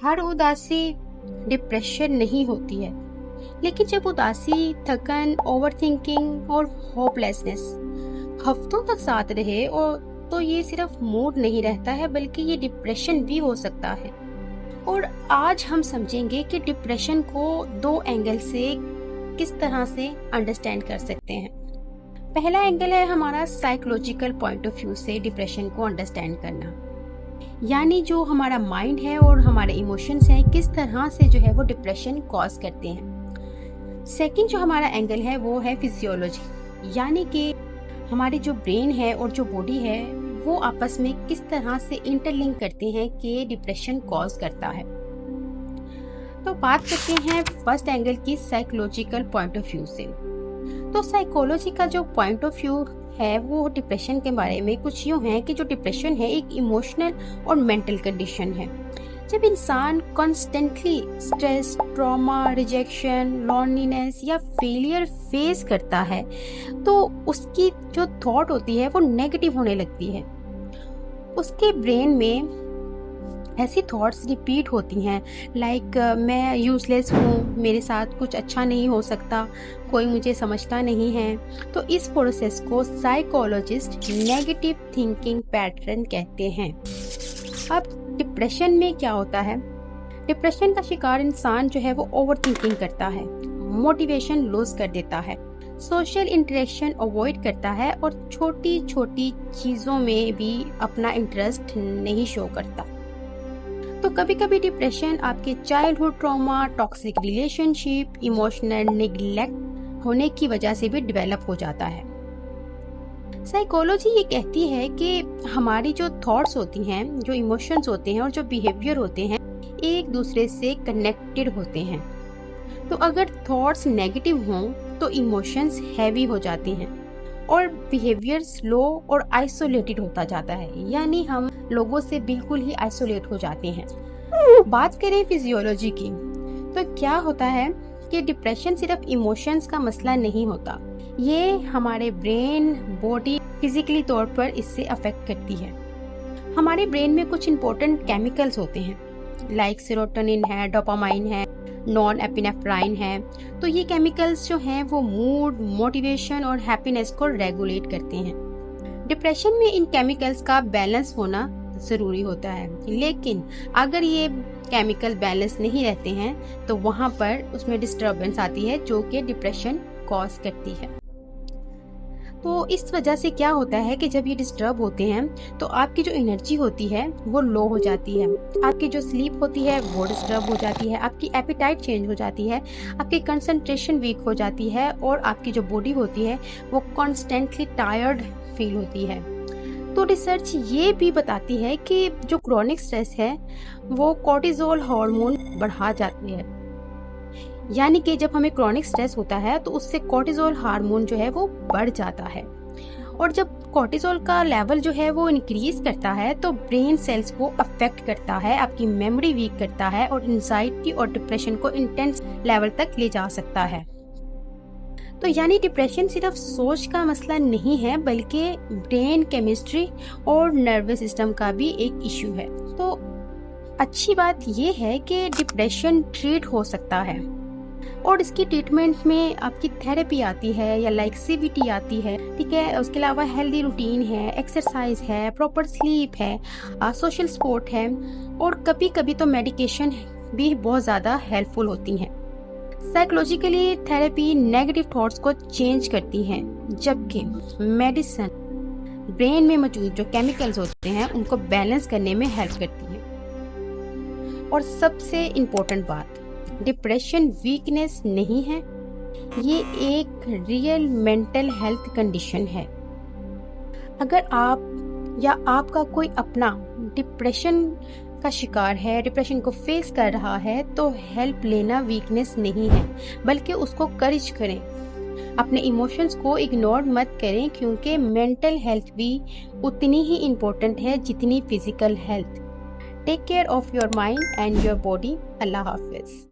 हर उदासी डिप्रेशन नहीं होती है, लेकिन जब उदासी, थकन, ओवरथिंकिंग और होपलेसनेस हफ्तों तक साथ रहे और तो ये सिर्फ मूड नहीं रहता है, बल्कि ये डिप्रेशन भी हो सकता है। और आज हम समझेंगे कि डिप्रेशन को दो एंगल से किस तरह से अंडरस्टैंड कर सकते हैं। पहला एंगल है हमारा साइकोलॉजिकल पॉइंट ऑफ व्यू से डिप्रेशन को अंडरस्टैंड करना, यानी जो हमारा माइंड है और हमारे इमोशंस हैं किस तरह से जो है वो डिप्रेशन कॉज करते हैं। सेकंड जो हमारा एंगल है वो है फिजियोलॉजी, यानी कि हमारी जो ब्रेन है और जो बॉडी है वो आपस में किस तरह से इंटरलिंक करते हैं कि डिप्रेशन कॉज करता है। तो बात करते हैं फर्स्ट एंगल की साइकोलॉजिकल पॉइंट ऑफ व्यू से। तो साइकोलॉजी का जो पॉइंट ऑफ व्यू है वो डिप्रेशन के बारे में कुछ यूं है कि जो डिप्रेशन है एक इमोशनल और मेंटल कंडीशन है। जब इंसान constantly stress, trauma, rejection, loneliness या फेलियर फेस करता है तो उसकी जो थॉट होती है वो नेगेटिव होने लगती है। उसके ब्रेन में ऐसी थॉट्स रिपीट होती हैं लाइक मैं यूजलेस हूँ, मेरे साथ कुछ अच्छा नहीं हो सकता, कोई मुझे समझता नहीं है। तो इस प्रोसेस को साइकोलॉजिस्ट नेगेटिव थिंकिंग पैटर्न कहते हैं। अब डिप्रेशन में क्या होता है? डिप्रेशन का शिकार इंसान जो है वो ओवर थिंकिंग करता है, मोटिवेशन लूज कर देता है, सोशल इंटरेक्शन अवॉइड करता है और छोटी छोटी चीजों में भी अपना इंटरेस्ट नहीं शो करता। तो कभी कभी डिप्रेशन आपके childhood trauma, toxic relationship, emotional neglect होने की वजह से भी डेवलप हो जाता है। साइकोलॉजी ये कहती है कि हमारी जो थॉट्स होती हैं, जो इमोशंस होते हैं और जो बिहेवियर होते हैं एक दूसरे से कनेक्टेड होते हैं। तो अगर थॉट्स नेगेटिव हों तो इमोशंस हैवी हो जाते हैं और बिहेवियर स्लो और आइसोलेटेड होता जाता है, यानी हम लोगों से बिल्कुल ही आइसोलेट हो जाते हैं। बात करें फिजियोलॉजी की, तो क्या होता है कि डिप्रेशन सिर्फ इमोशंस का मसला नहीं होता, ये हमारे ब्रेन, बॉडी फिजिकली तौर पर इससे अफेक्ट करती है। हमारे ब्रेन में कुछ इंपॉर्टेंट केमिकल्स होते हैं लाइक सेरोटोनिन है, डोपामाइन है, नॉन एपिनेफ्राइन है। तो ये केमिकल्स जो हैं वो मूड, मोटिवेशन और हैप्पीनेस को रेगुलेट करते हैं। डिप्रेशन में इन केमिकल्स का बैलेंस होना जरूरी होता है, लेकिन अगर ये केमिकल बैलेंस नहीं रहते हैं तो वहां पर उसमें डिस्टर्बेंस आती है जो कि डिप्रेशन कॉज करती है। तो इस वजह से क्या होता है कि जब ये डिस्टर्ब होते हैं तो आपकी जो एनर्जी होती है वो लो हो जाती है, आपकी जो स्लीप होती है वो डिस्टर्ब हो जाती है, आपकी एपिटाइट चेंज हो जाती है, आपकी कंसंट्रेशन वीक हो जाती है और आपकी जो बॉडी होती है वो कॉन्स्टेंटली टायर्ड फील होती है। तो रिसर्च ये भी बताती है कि जो क्रोनिक स्ट्रेस है वो कोर्टिसोल हार्मोन बढ़ा जाती है, यानी कि जब हमें क्रोनिक स्ट्रेस होता है तो उससे कोर्टिसोल हार्मोन जो है वो बढ़ जाता है। और जब कोर्टिसोल का लेवल जो है वो इंक्रीज करता है तो ब्रेन सेल्स को अफेक्ट करता है, आपकी मेमोरी वीक करता है और एंजाइटी और डिप्रेशन को इंटेंस लेवल तक ले जा सकता है। तो यानी डिप्रेशन सिर्फ सोच का मसला नहीं है, बल्कि ब्रेन केमिस्ट्री और नर्वस सिस्टम का भी एक इश्यू है। तो अच्छी बात यह है कि डिप्रेशन ट्रीट हो सकता है और इसकी ट्रीटमेंट में आपकी थेरेपी आती है या लाइक सीबीटी आती है, ठीक है। उसके अलावा हेल्दी रूटीन है, एक्सरसाइज है, प्रॉपर स्लीप है, सोशल सपोर्ट है और कभी कभी तो मेडिकेशन भी बहुत ज़्यादा हेल्पफुल होती हैं। साइकोलॉजिकली थेरेपी नेगेटिव थॉट्स को चेंज करती है, जबकि मेडिसिन ब्रेन में मौजूद जो केमिकल्स होते हैं उनको बैलेंस करने में हेल्प करती है। और सबसे इम्पोर्टेंट बात, डिप्रेशन वीकनेस नहीं है, ये एक रियल मेंटल हेल्थ कंडीशन है। अगर आप या आपका कोई अपना डिप्रेशन का शिकार है, डिप्रेशन को फेस कर रहा है, तो हेल्प लेना वीकनेस नहीं है, बल्कि उसको करेज करें। अपने इमोशंस को इग्नोर मत करें, क्योंकि मेंटल हेल्थ भी उतनी ही इम्पोर्टेंट है जितनी physical health. Take care of your mind and your body. अल्लाह हाफिज।